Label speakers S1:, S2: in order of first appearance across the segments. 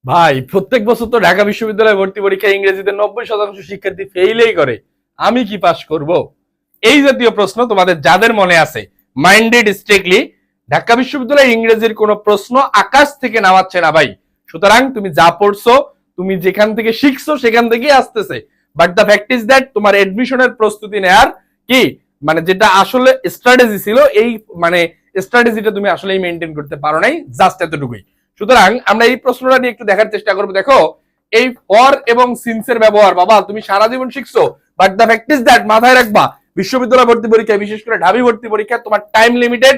S1: ভাই প্রত্যেক বছর তো ঢাকা বিশ্ববিদ্যালয়ে ভর্তি পরীক্ষায় ইংরেজিতে 90% শিক্ষার্থী ফেইলেই করে, আমি কি পাস করব? এই জাতীয় প্রশ্ন তোমাদের যাদের মনে আছে, মাইন্ডেড স্ট্রিক্টলি, ঢাকা বিশ্ববিদ্যালয়ে ইংরেজির কোন প্রশ্ন আকাশ থেকে নামাচ্ছে না ভাই। সুতরাং তুমি যা পড়ছো, তুমি যেখান থেকে শিখছো সেখান থেকেই আসতেছে। But the fact is that তোমার এডমিশনের প্রস্তুতি নেয়ার কি মানে যেটা আসলে স্ট্র্যাটেজি ছিল, এই মানে স্ট্র্যাটেজিটা তুমি আসলেই মেনটেন করতে পারো নাই, জাস্ট এতটুকুই। সুতরাং আমরা এই প্রশ্নটা নিয়ে একটু দেখার চেষ্টা করবো। দেখো, এই ফর এবং সিন্সের ব্যবহার বাবা তুমি সারা জীবন শিখছো, but the fact is that মাথায় রাখবা, বিশ্ববিদ্যালয় ভর্তি পরীক্ষা, বিশেষ করে ঢাবি ভর্তি পরীক্ষা, তোমার টাইম লিমিটেড,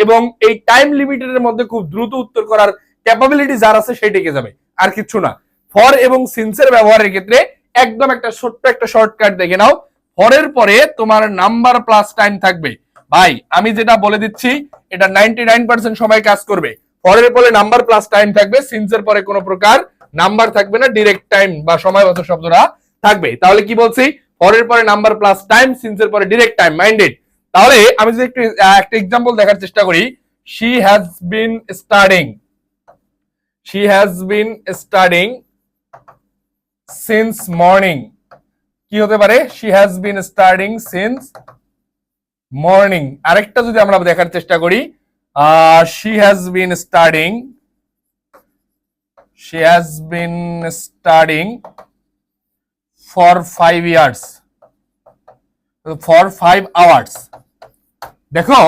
S1: এবং এই টাইম লিমিটেডের মধ্যে খুব দ্রুত উত্তর করার ক্যাপাবিলিটি যার আছে সেই টিকে যাবে, আর কিছু না। ফর এবং সিন্সের ব্যবহারের ক্ষেত্রে একদম একটা ছোট্ট একটা শর্টকাট দেখে নাও। ফরের পরে তোমার নাম্বার প্লাস টাইম থাকবে। ভাই আমি যেটা বলে দিচ্ছি এটা 99% সময় কাজ করবে। ফরের পরে নাম্বার প্লাস টাইম থাকবে, সিন্সের পরে কোনো প্রকার নাম্বার থাকবে না, ডিরেক্ট টাইম বা সময়গত শব্দটা থাকবে। তাহলে কি বলছি, ফরের পরে নাম্বার প্লাস টাইম, সিন্সের পরে ডিরেক্ট টাইম, মাইন্ডেড। তাহলে আমি যদি একটু একটা এক্সাম্পল দেখার চেষ্টা করি, she has been studying, she has been studying since morning. কি হতে পারে, she has been studying since morning. আরেকটা যদি আমরা দেখার চেষ্টা করি, she has been studying, she has been studying for 5 years, for 5 hours। দেখো,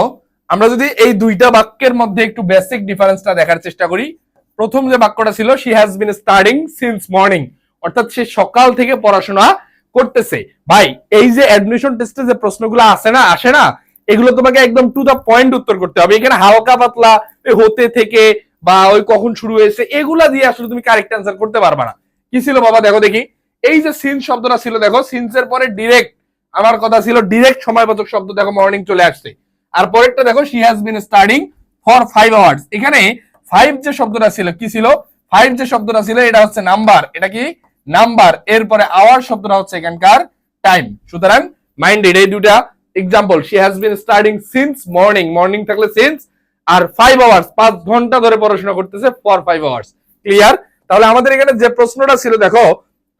S1: আমরা যদি এই দুইটা বাক্যের মধ্যে একটু বেসিক ডিফারেন্সটা দেখার চেষ্টা করি, প্রথম যে বাক্যটা ছিল she has been studying since morning, অর্থাৎ সে সকাল থেকে পড়াশোনা করতেছে। ভাই এই যে অ্যাডমিশন টেস্টে যে প্রশ্নগুলো আসে না, এগুলো তোমাকে একদম টু দা পয়েন্ট উত্তর করতে হবে। এখানে হালকা পাতলা হতে থেকে বা ওই কখন শুরু হয়েছে এগুলা দিয়ে আসলে তুমি কারেক্ট অ্যান্সার করতে পারবা না। কি ছিল বাবা, দেখো দেখি, এই যে সিন্স শব্দটা ছিল, দেখো সিন্সের পরে ডিরেক্ট, আমার কথা ছিল ডিরেক্ট সময়বাচক শব্দ, দেখো মর্নিং চলে আসছে। আর পরেরটা দেখো, she has been studying for 5 hours. এখানে 5 যে শব্দটা ছিল, কি ছিল, 5 যে শব্দটা ছিল এটা হচ্ছে নাম্বার, এটা কি নাম্বার, এরপরে আওয়ার শব্দটা হচ্ছে এখানকার টাইম। সুতরাং মাইন্ডেড এই দুটা example, she has been studying since morning, morning থাকলে সিন্স, আর 5 আওয়ার্স 5 ঘন্টা ধরে পড়াশোনা করতেছে ফর 5 আওয়ার্স। ক্লিয়ার? তাহলে আমাদের এখানে যে প্রশ্নটা ছিল, দেখো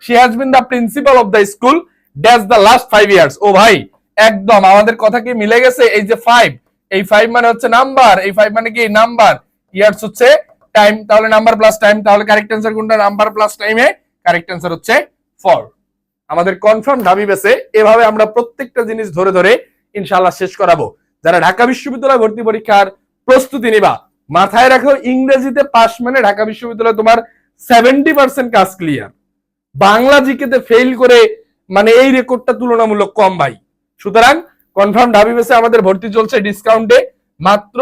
S1: she has been the principal of the school dash the last 5 years. ও ভাই একদম আমাদের কথা কি মিলে গেছে। এই যে 5, এই 5 মানে হচ্ছে নাম্বার, এই 5 মানে কি নাম্বার, ইয়ার্স হচ্ছে টাইম, তাহলে নাম্বার প্লাস টাইম। তাহলে কারেক্ট অ্যান্সার কোনটা, নাম্বার প্লাস টাইমে কারেক্ট অ্যান্সার হচ্ছে ফর। আমাদের কনফার্ম ঢাবি বেসে এভাবে আমরা প্রত্যেকটা জিনিস ধরে ধরে ইনশাআল্লাহ শেষ করাবো। যারা ঢাকা বিশ্ববিদ্যালয় ভর্তি পরীক্ষার প্রস্তুতি নিবা, মাথায় রাখো ইংরেজিতে পাস মানে ঢাকা বিশ্ববিদ্যালয় তোমার 70% কাজ ক্লিয়ার। বাংলা জিকেতে ফেল করে মানে এই রেকর্ডটা তুলনামূলক কম ভাই। সুতরাং কনফার্ম ঢাবি বেসে আমাদের ভর্তি চলছে ডিসকাউন্টে, মাত্র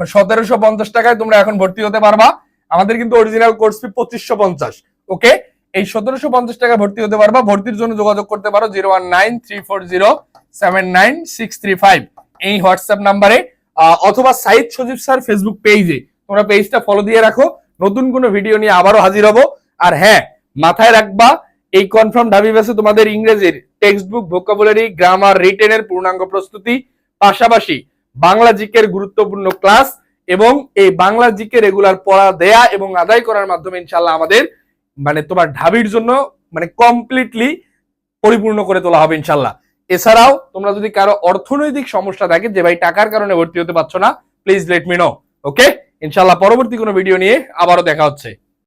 S1: 1750 টাকায় তোমরা এখন ভর্তি হতে পারবা। আমাদের কিন্তু অরিজিনাল কোর্স ফি 2550। ওকে, এই 1750 টাকা ভর্তি হতে পারবা। ভর্তির জন্য যোগাযোগ করতে পারো 0193407965 এই হোয়াটসঅ্যাপ নাম্বারে, অথবা সাইদ সজীব স্যার ফেসবুক পেজে, তোমরা পেজটা ফলো দিয়ে রাখো। নতুন কোনো ভিডিও নিয়ে আবারও হাজির হব। আর হ্যাঁ, মাথায় রাখবা এই কনফার্ম ঢাবি বেসে তোমাদের ইংরেজির টেক্সট বুক, ভোকাবুলারি, গ্রামার, রিটেনের পূর্ণাঙ্গ প্রস্তুতি, পাশাপাশি বাংলা জিকের গুরুত্বপূর্ণ ক্লাস এবং এই বাংলা জিকে রেগুলার পড়া দেয়া এবং আদায় করার মাধ্যমে ইনশাআল্লাহ আমাদের মানে তোমার ঢাবির জন্য মানে কমপ্লিটলি পরিপূর্ণ করে তোলা হবে ইনশাআল্লাহ। এছাড়াও তোমরা যদি কারো অর্থনৈতিক সমস্যা থাকে যে ভাই টাকার কারণে ভর্তি হতে পারছো না, প্লিজ লেট মি নো। ওকে, ইনশাআল্লাহ পরবর্তী কোনো ভিডিও নিয়ে আবারও দেখা হচ্ছে।